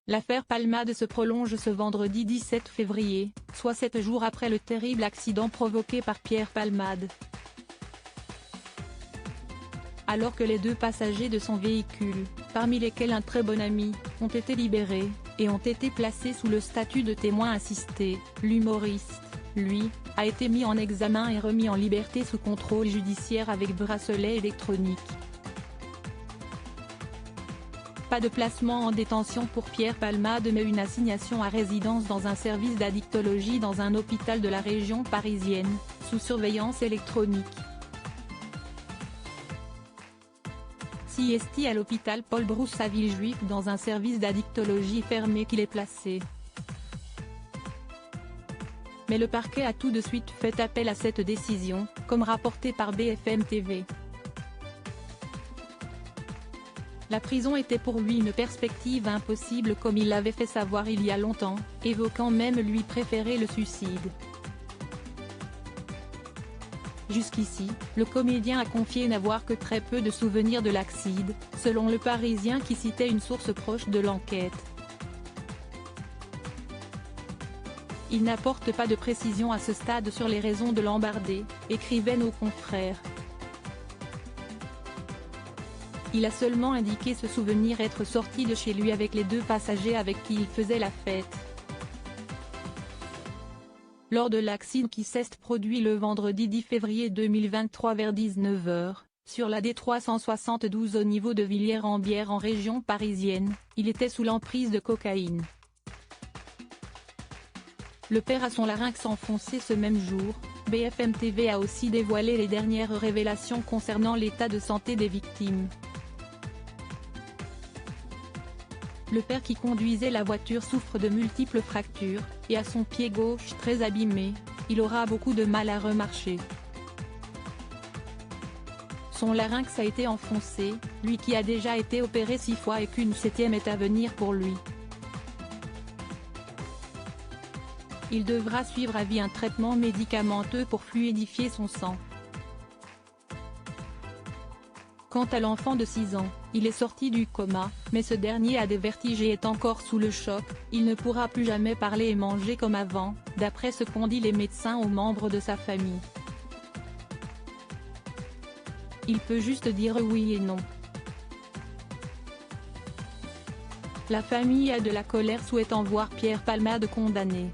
L'affaire Palmade se prolonge ce vendredi 17 février, soit 7 jours après le terrible accident provoqué par Pierre Palmade. Alors que les deux passagers de son véhicule, parmi lesquels un très bon ami, ont été libérés, et ont été placés sous le statut de témoin assisté, l'humoriste, lui, a été mis en examen et remis en liberté sous contrôle judiciaire avec bracelet électronique. Pas de placement en détention pour Pierre Palmade mais une assignation à résidence dans un service d'addictologie dans un hôpital de la région parisienne, sous surveillance électronique. CST à l'hôpital Paul Brousse à Villejuif dans un service d'addictologie fermé qu'il est placé. Mais le parquet a tout de suite fait appel à cette décision, comme rapporté par BFM TV. La prison était pour lui une perspective impossible comme il l'avait fait savoir il y a longtemps, évoquant même lui préférer le suicide. Jusqu'ici, le comédien a confié n'avoir que très peu de souvenirs de l'accident, selon Le Parisien qui citait une source proche de l'enquête. Il n'apporte pas de précision à ce stade sur les raisons de l'embardé, écrivaient nos confrères. Il a seulement indiqué se souvenir être sorti de chez lui avec les deux passagers avec qui il faisait la fête. Lors de l'accident qui s'est produit le vendredi 10 février 2023 vers 19 h, sur la D372 au niveau de Villiers-en-Bière en région parisienne, il était sous l'emprise de cocaïne. Le père a son larynx enfoncé ce même jour. BFM TV a aussi dévoilé les dernières révélations concernant l'état de santé des victimes. Le père qui conduisait la voiture souffre de multiples fractures, et a son pied gauche très abîmé, il aura beaucoup de mal à remarcher. Son larynx a été enfoncé, lui qui a déjà été opéré 6 fois et qu'une 7e est à venir pour lui. Il devra suivre à vie un traitement médicamenteux pour fluidifier son sang. Quant à l'enfant de 6 ans, il est sorti du coma, mais ce dernier a des vertiges et est encore sous le choc, il ne pourra plus jamais parler et manger comme avant, d'après ce qu'ont dit les médecins aux membres de sa famille. Il peut juste dire oui et non. La famille a de la colère souhaitant voir Pierre Palmade condamné.